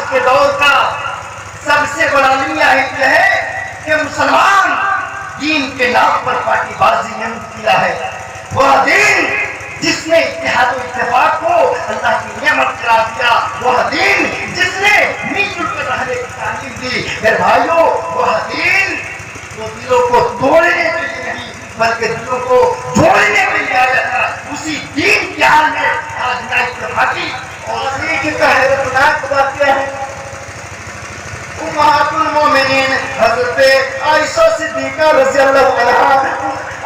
کے دور کا سب سے بڑا المیہ یہ ہے کہ مسلمان دین کے نام پر پارٹی بازی نہیں کیا ہے۔ وہ دین جس نے اتحاد و اتفاق کو اللہ کی نعمت قرار دیا، وہ دین جس نے مل جل کر رہنے کی تعلیم دی، میرے بھائیوں وہ دین وہ دلوں کو توڑنے کے لیے نہیں بلکہ دلوں کو جوڑنے کے لیے آیا تھا۔ اسی دین کی حال میں آج نہ اتفاقی اور ایک کا حیرتناک بات کیا ہے، امہات المومنین حضرت عائشہ صدیقہ رضی اللہ عنہا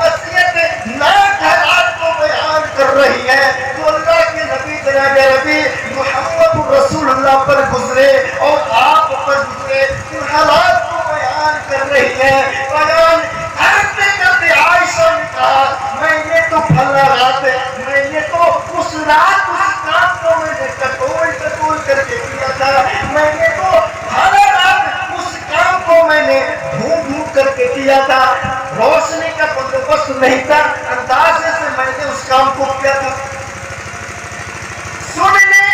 اصلیت ناک حالات کو بیان کر رہی ہے تو اللہ کے نبی جناب نبی محمد رسول اللہ پر گزرے اور آپ پر گزرے، ان حالات کو بیان کر رہی ہے۔ بیان کرتے کرتے عائشہ نے کہا میں نے تو پھلا رات میں نے تو اس رات اس کام کو میں نے کٹول کر کے کیا تھا، میں نے تو پھلا رات اس کام کو میں نے ڈھونڈ کر کے کیا تھا، روشنی کا بندوبست نہیں تھا، اندازے سے میں نے اس کام کو کیا تھا۔ سننے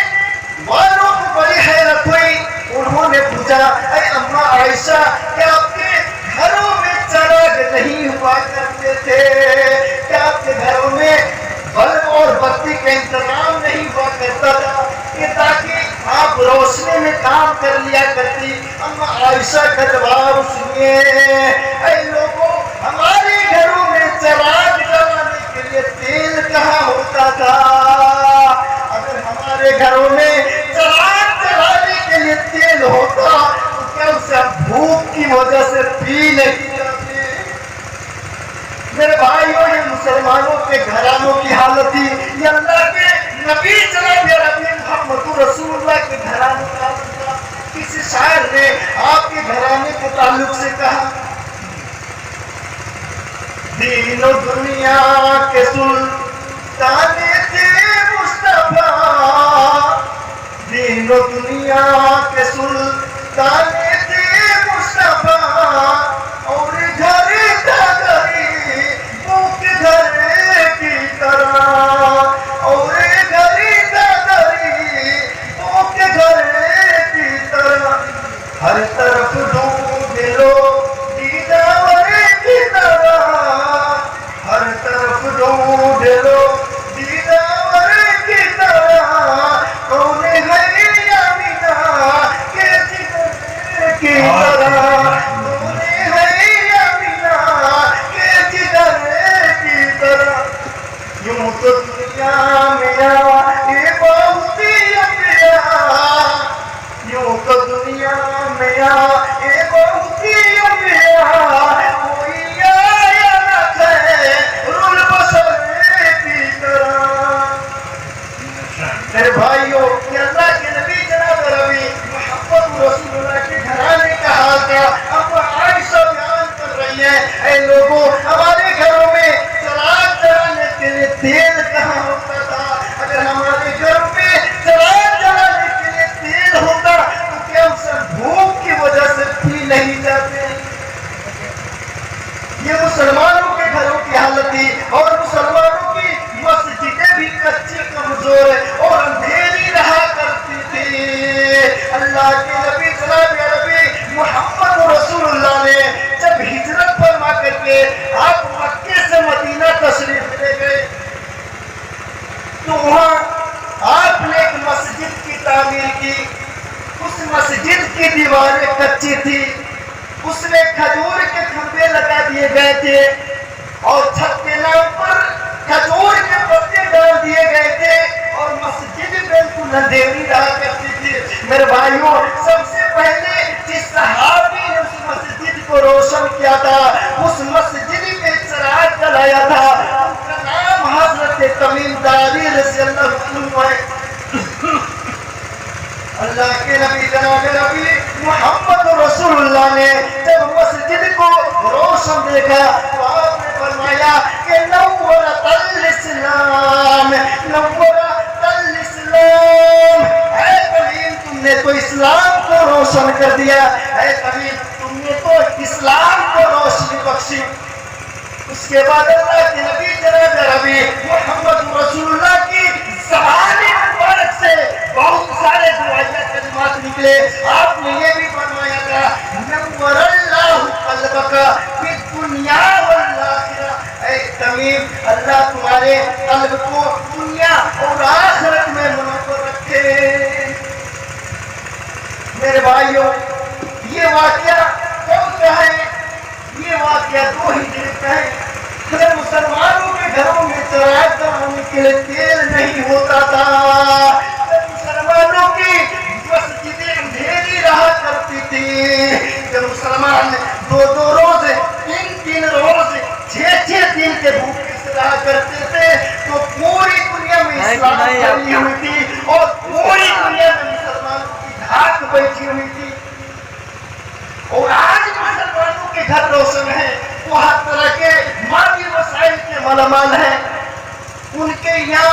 والوں کو بڑی حیرت ہوئی، انہوں نے پوچھا اے اماں عائشہ کیا آپ کے گھروں میں چراغ نہیں ہوا کرتے تھے؟ کیا آپ کے گھروں میں بلب اور بتی کا انتظام نہیں ہوا کرتا تھا کہ تاکہ آپ روشنی میں کام کر لیا کرتی؟ اماں عائشہ کا جواب سنیے، اے لوگوں ہمارے گھروں میں چراغ جلانے کے لیے تیل کہاں ہوتا تھا؟ اگر ہمارے گھروں میں چراغ جلانے کے لیے تیل ہوتا تو کیا اسے ہم بھوک کی وجہ سے پی نہیں جاتے؟ میرے بھائیوں یہ مسلمانوں کے گھرانوں کی حالت تھی، یہ اللہ کے نبی جناب نبی محمد رسول اللہ کے گھرانے کا حالت تھا۔ کسی شاعر نے آپ کے گھرانے کے تعلق سے کہا دین و دنیا کے سلطان تھے مصطفیٰ، دین و دنیا کے سلطان تھے مصطفیٰ، اور گھر دادری بھوک گھر کی طرح، اور گھر دادری بھوک گھر کی طرح، ہر طرف ڈھونڈ لو دیدار کی طرح، ہر طرف ڈھونڈ لو دیدار کی طرح، کون ہے آمینہ کے جگر کی طرح، کون ہے آمینہ کے جگر کی طرح۔ یوں تو دنیا میں آئے بہت انبیاء، یوں تو دنیا میں آئے بہت انبیاء، کوئی آیا نہ خیر البشر کی طرح۔ میرے بھائیوں یہ اللہ کے نبی جناب نبی محمد رسول اللہ کے گھرانے کا حال تھا۔ اب عائشہ بیان کر رہی ہے اے لوگوں ہمارے گھروں میں چراغ جلانے کے لیے تیل کہاں ہوتا تھا؟ اگر ہمارے گھروں میں چراغ جلانے کے لیے تیل ہوتا تو کیا اسے بھوک کی وجہ سے پی نہیں جاتے؟ یہ مسلمانوں کے گھروں کی حالت تھی، اور مسلمانوں کی مسجدیں بھی کچی کمزور اور اندھیری رہا کرتی تھی۔ اللہ کے نبی جناب نبی محمد رسول اللہ نے جب ہجرت فرما کر کے آپ مکے سے مدینہ تشریف لے گئے تو وہاں آپ نے ایک مسجد کی تعمیر کی۔ اس مسجد کی دیواریں کچی تھی، اس میں کھجور کے کھمبے لگا دیے گئے تھے اور چھت کے نام پر کھجور کے پتے ڈال دیے گئے تھے، اور مسجد بالکل اندھیری رہا کرتی تھی۔ میرے بھائیوں سب سے پہلے جس صحابی نے اس مسجد کو روشن کیا تھا، اس مسجد میں چراغ جلایا تھا، ان کا نام حضرت تمیم داری رضی اللہ عنہ ہے۔ اللہ کے نبی جناب نبی محمد رسول اللہ نے جب مسجد کو روشن دیکھا تو آپ نے فرمایا کہ نورت الاسلام، نورت الاسلام، اے تمیم تم نے تو اسلام کو روشن کر دیا، اے تمیم تم نے تو اسلام کو روشنی بخشی۔ اس کے بعد اللہ کے نبی جناب نبی محمد رسول اللہ کی زبان مبارک سے بہت سارے دعائیہ کلمات نکلے۔ نکلے. آپ نے یہ بھی فرمایا تھا نور اللہ قلبک فی الدنیا والآخرہ. اے تمیم اللہ تمہارے قلب کو دنیا اور آخرت میں منور رکھے. میرے بھائیوں یہ واقعہ کون سا ہے؟ یہ واقعہ دو ہجری کا ہے. اگر مسلمانوں کے گھروں میں چراغ جلانے کے لیے تیل نہیں ہوتا تھا، جب مسلمانوں کی مسجدیں اندھیری رہا کرتی تھی، جب مسلمان دو روز 3 روز 6 دن کے بھوکے سے رہا کرتے تھے، تو پوری دنیا میں اسلام پھیلی ہوئی تھی اور پوری دنیا میں مسلمانوں کی دھاک بیٹھی ہوئی تھی. اور آج مسلمانوں کے گھر روشن ہیں، وہ ہر طرح کے مادی وسائل کے مالامال ہیں، ان کے یہاں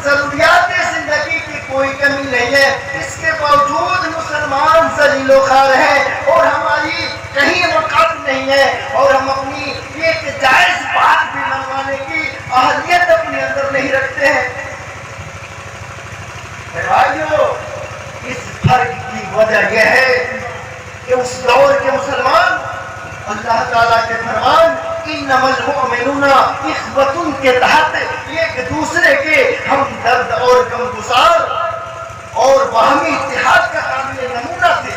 ضروریات زندگی کی کوئی کمی نہیں ہے. اس کے باوجود مسلمان ذلیل و خوار ہیں اور ہماری کہیں وقت نہیں ہے، اور ہم اپنی ایک جائز بات بھی منوانے کی اہلیت اپنے اندر نہیں رکھتے ہیں. بھائیو اس فرق کی وجہ یہ ہے کہ اس دور کے مسلمان اللہ تعالیٰ کے فرمان انما المؤمنون اخوة کے تحت ایک دوسرے کے ہم درد اور غمگسار اور باہمی اتحاد کا قابل نمونہ تھے.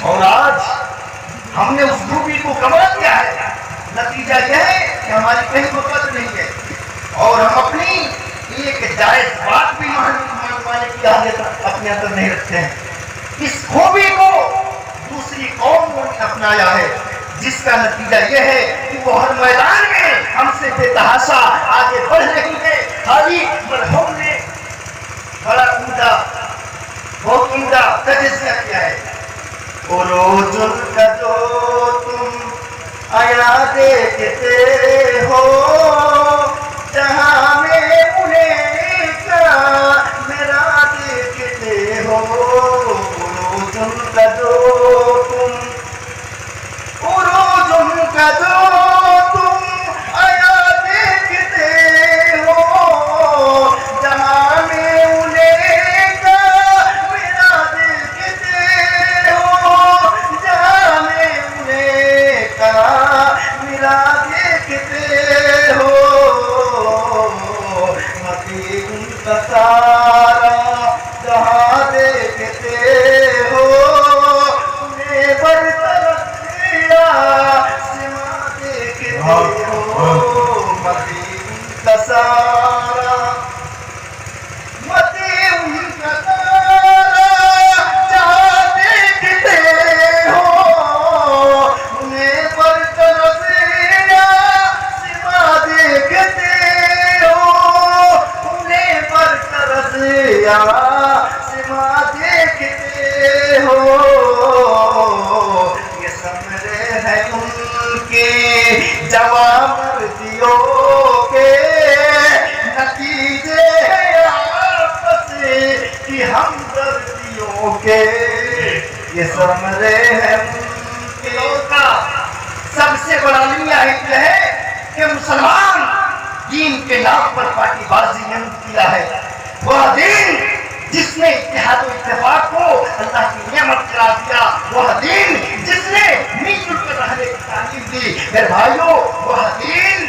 اور آج ہم نے اس خوبی کو گنوا دیا ہے. نتیجہ یہ ہے کہ ہماری کہیں وقت نہیں ہے اور ہم اپنی ایک جائز بات بھی ماننے کی عادت اپنے اندر نہیں رکھتے ہیں. اس خوبی کو دوسری قوموں نے اپنایا ہے، جس کا نتیجہ یہ ہے کہ وہ ہر میدان میں ہم سے بے تحاشا آگے بڑھ رہی ہے. حالی مرحوم نے بڑا عمدہ بہت عمدہ تجزیہ کیا ہے. عروج کا جو تم آیا دیکھتے ہو، جہاں میں انہیں کا میرا دیکھتے ہو. عروج کا جو تم آیا دیکھتے ہو، جہاں میں انہیں کا میرا دیکھتے ہو، جہاں میں انہیں کا میرا دیکھتے ہو. متی ان کا سارا جہاں دیکھتے ہو، انہیں برطرف سما دیکھتے ہو. متی ان کا سارا جہاں دیکھتے ہو، انہیں برطرف سما دیکھتے ہو، انہیں برطرف سما دیکھتے ہو. یہ سمرے ہیں ان کے جوان مردیوں کے نتیجے ہیں آپس کی ہمدردیوں کے. یہ سمرے ہیں ان کے کا سب سے بڑا المیہ یہ ہے کہ مسلمان دین کے نام پر پارٹی بازی نہیں کیا ہے. وہ دین جس نے اتحاد و اتفاق کو اللہ کی نعمت قرار دیا، وہ دین جس نے مل جل کر رہنے کی تعلیم دی. میرے بھائیوں وہ دین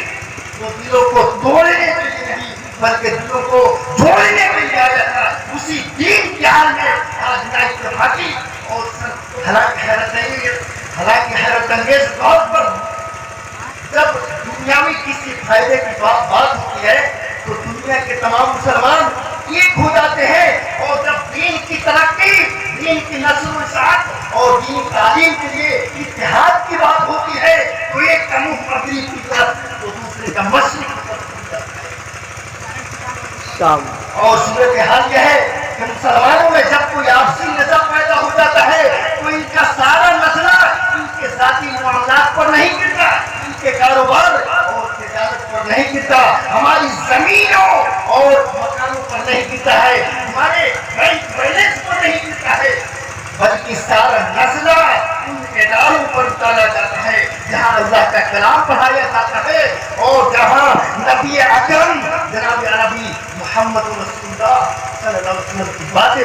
جو دلوں کو توڑنے کے لیے نہیں بلکہ دلوں کو جوڑنے کے لیے آیا تھا، اسی دین کے حال میں آج نا اتفاقی اور حالانکہ حیرت انگیز طور پر جب دنیا میں کسی فائدے کی بات ہوتی ہے تو دنیا کے تمام مسلمان ایک ہو جاتے ہیں، اور جب دین کی ترقی، دین کی نشر و اشاعت اور دین تعلیم کے لیے اتحاد کی بات ہوتی ہے تو ایک کا منہ مغرب کی طرف تو دوسرے کا مشرق کی طرف ہو جاتا ہے. اور صورتحال یہ ہے کہ مسلمانوں میں جب کوئی آپسی نزاع پیدا ہو جاتا ہے تو ان کا سارا مسئلہ ان کے ذاتی معاملات پر نہیں گرتا، ان کے کاروبار اور تجارت پر نہیں گرتا، ہماری زمینوں اور مکانوں پر نہیں گرتا ہے، ہمارے بینک بیلنس پر نہیں گرتا ہے، بلکہ سارا مسئلہ ان اداروں پر ڈالا جاتا ہے جہاں اللہ کا کلام پڑھایا جاتا ہے اور جہاں نبی اکرم جناب عربی محمد رسول اللہ صلی اللہ علیہ وسلم کی باتیں